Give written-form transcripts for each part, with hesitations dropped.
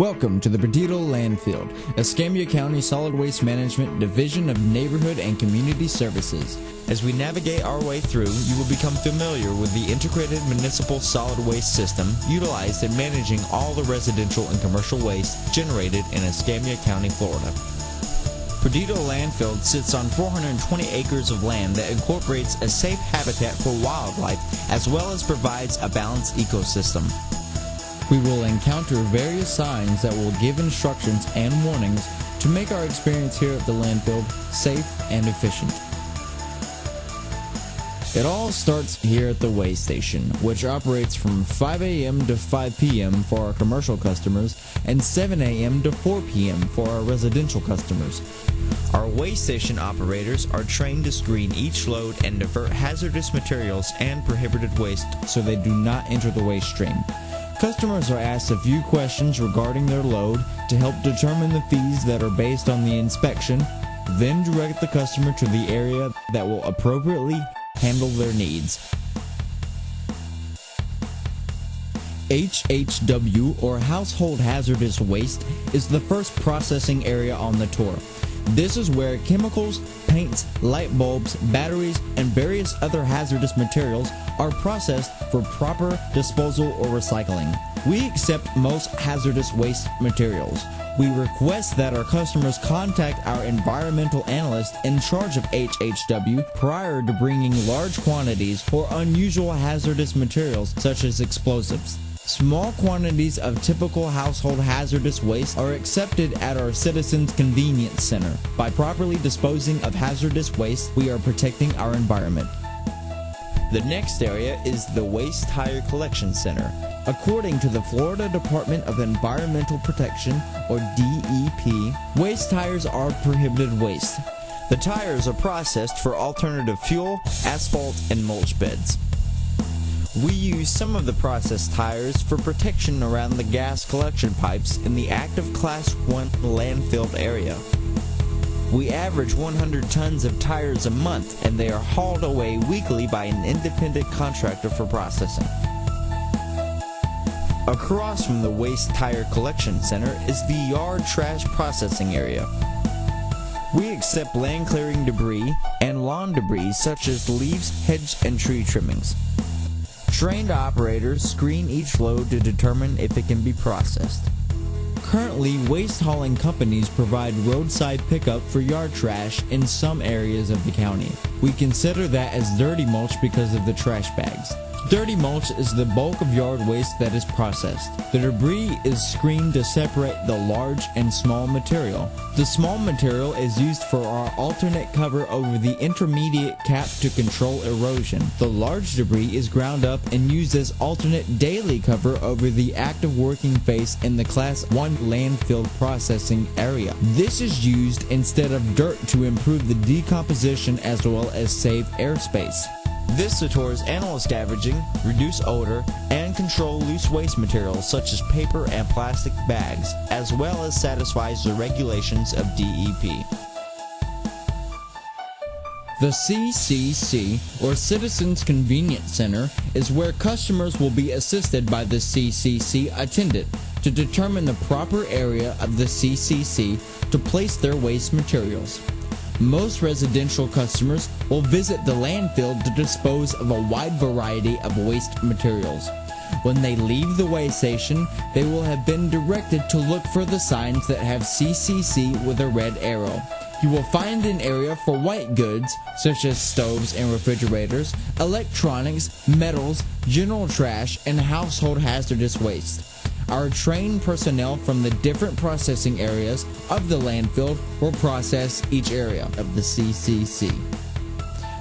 Welcome to the Perdido Landfill, Escambia County Solid Waste Management Division of Neighborhood and Community Services. As we navigate our way through, you will become familiar with the integrated municipal solid waste system utilized in managing all the residential and commercial waste generated in Escambia County, Florida. Perdido Landfill sits on 420 acres of land that incorporates a safe habitat for wildlife as well as provides a balanced ecosystem. We will encounter various signs that will give instructions and warnings to make our experience here at the landfill safe and efficient. It all starts here at the weigh station, which operates from 5 a.m. to 5 p.m. for our commercial customers and 7 a.m. to 4 p.m. for our residential customers. Our weigh station operators are trained to screen each load and divert hazardous materials and prohibited waste so they do not enter the waste stream. Customers are asked a few questions regarding their load to help determine the fees that are based on the inspection, then direct the customer to the area that will appropriately handle their needs. HHW, or Household Hazardous Waste, is the first processing area on the tour. This is where chemicals, paints, light bulbs, batteries, and various other hazardous materials are processed for proper disposal or recycling. We accept most hazardous waste materials. We request that our customers contact our environmental analyst in charge of HHW prior to bringing large quantities or unusual hazardous materials such as explosives. Small quantities of typical household hazardous waste are accepted at our Citizens Convenience Center. By properly disposing of hazardous waste, we are protecting our environment. The next area is the Waste Tire Collection Center. According to the Florida Department of Environmental Protection, or DEP, waste tires are prohibited waste. The tires are processed for alternative fuel, asphalt, and mulch beds. We use some of the processed tires for protection around the gas collection pipes in the active Class 1 landfill area. We average 100 tons of tires a month, and they are hauled away weekly by an independent contractor for processing. Across from the Waste Tire Collection Center is the Yard Trash Processing Area. We accept land clearing debris and lawn debris such as leaves, hedge, and tree trimmings. Trained operators screen each load to determine if it can be processed. Currently, waste hauling companies provide roadside pickup for yard trash in some areas of the county. We consider that as dirty mulch because of the trash bags. Dirty mulch is the bulk of yard waste that is processed. The debris is screened to separate the large and small material. The small material is used for our alternate cover over the intermediate cap to control erosion. The large debris is ground up and used as alternate daily cover over the active working phase in the Class 1 landfill processing area. This is used instead of dirt to improve the decomposition as well as save airspace. This deters animal scavenging, reduce odor, and control loose waste materials such as paper and plastic bags, as well as satisfies the regulations of DEP. The CCC, or Citizens Convenience Center, is where customers will be assisted by the CCC attendant to determine the proper area of the CCC to place their waste materials. Most residential customers will visit the landfill to dispose of a wide variety of waste materials. When they leave the weigh station, they will have been directed to look for the signs that have CCC with a red arrow. You will find an area for white goods, such as stoves and refrigerators, electronics, metals, general trash, and household hazardous waste. Our trained personnel from the different processing areas of the landfill will process each area of the CCC.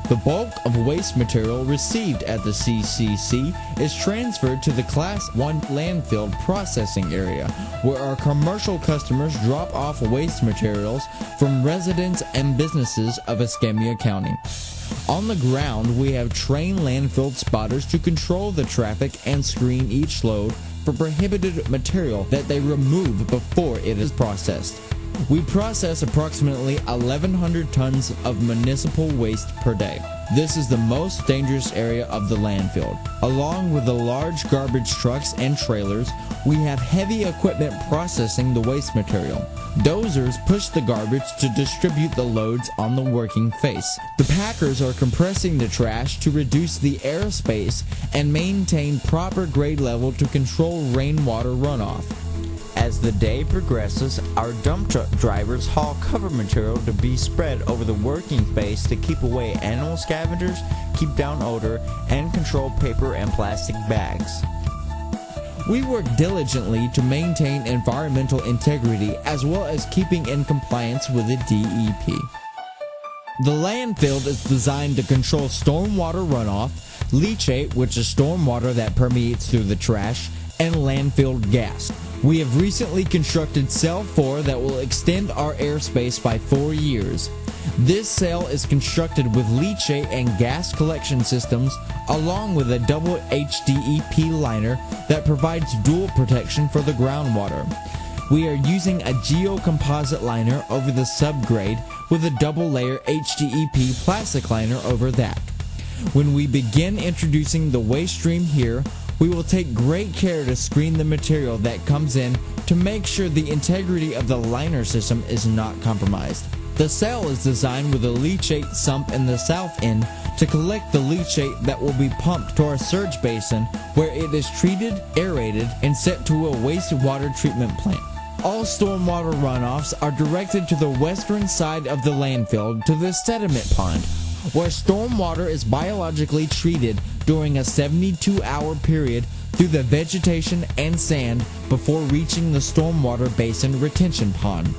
The bulk of waste material received at the CCC is transferred to the Class 1 landfill processing area, where our commercial customers drop off waste materials from residents and businesses of Escambia County. On the ground, we have trained landfill spotters to control the traffic and screen each load for prohibited material that they remove before it is processed. We process approximately 1,100 tons of municipal waste per day. This is the most dangerous area of the landfill. Along with the large garbage trucks and trailers, we have heavy equipment processing the waste material. Dozers push the garbage to distribute the loads on the working face. The packers are compressing the trash to reduce the airspace and maintain proper grade level to control rainwater runoff. As the day progresses, our dump truck drivers haul cover material to be spread over the working face to keep away animal scavengers, keep down odor, and control paper and plastic bags. We work diligently to maintain environmental integrity as well as keeping in compliance with the DEP. The landfill is designed to control stormwater runoff, leachate, which is stormwater that permeates through the trash, and landfill gas. We have recently constructed Cell 4 that will extend our airspace by 4 years. This cell is constructed with leachate and gas collection systems along with a double HDEP liner that provides dual protection for the groundwater. We are using a geocomposite liner over the subgrade with a double layer HDEP plastic liner over that. When we begin introducing the waste stream here, we will take great care to screen the material that comes in to make sure the integrity of the liner system is not compromised. The cell is designed with a leachate sump in the south end to collect the leachate that will be pumped to our surge basin where it is treated, aerated, and sent to a wastewater treatment plant. All stormwater runoffs are directed to the western side of the landfill to the sediment pond, where stormwater is biologically treated during a 72-hour period through the vegetation and sand before reaching the stormwater basin retention pond.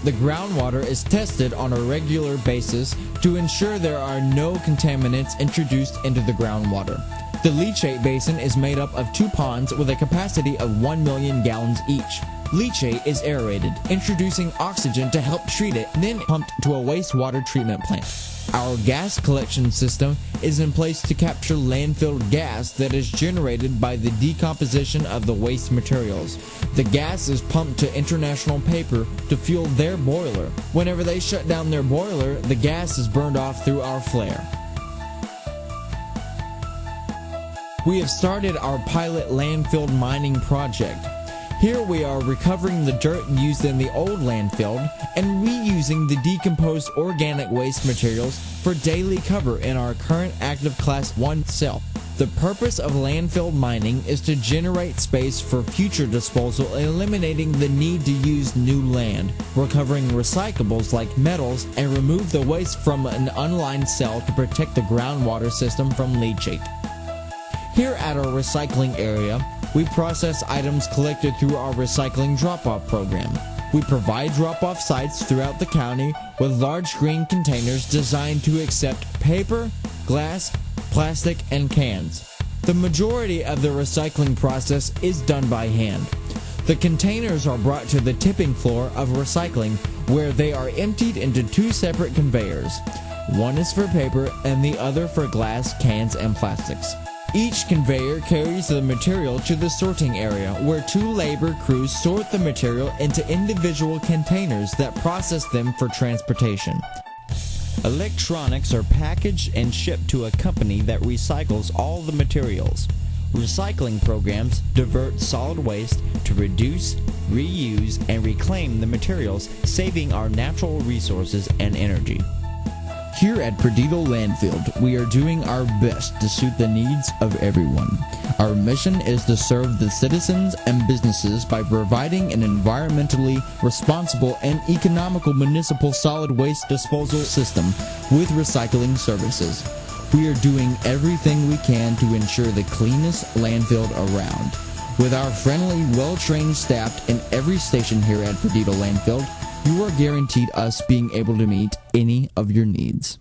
The groundwater is tested on a regular basis to ensure there are no contaminants introduced into the groundwater. The leachate basin is made up of 2 ponds with a capacity of 1 million gallons each. Leachate is aerated, introducing oxygen to help treat it, then pumped to a wastewater treatment plant. Our gas collection system is in place to capture landfill gas that is generated by the decomposition of the waste materials. The gas is pumped to International Paper to fuel their boiler. Whenever they shut down their boiler, the gas is burned off through our flare. We have started our pilot landfill mining project. Here we are recovering the dirt used in the old landfill and reusing the decomposed organic waste materials for daily cover in our current active Class 1 cell. The purpose of landfill mining is to generate space for future disposal, eliminating the need to use new land, recovering recyclables like metals, and remove the waste from an unlined cell to protect the groundwater system from leachate. Here at our recycling area, we process items collected through our recycling drop-off program. We provide drop-off sites throughout the county with large green containers designed to accept paper, glass, plastic, and cans. The majority of the recycling process is done by hand. The containers are brought to the tipping floor of recycling where they are emptied into 2 separate conveyors. One is for paper and the other for glass, cans, and plastics. Each conveyor carries the material to the sorting area, where 2 labor crews sort the material into individual containers that process them for transportation. Electronics are packaged and shipped to a company that recycles all the materials. Recycling programs divert solid waste to reduce, reuse, and reclaim the materials, saving our natural resources and energy. Here at Perdido Landfill, we are doing our best to suit the needs of everyone. Our mission is to serve the citizens and businesses by providing an environmentally responsible and economical municipal solid waste disposal system with recycling services. We are doing everything we can to ensure the cleanest landfill around. With our friendly, well-trained staff in every station here at Perdido Landfill, you are guaranteed us being able to meet any of your needs.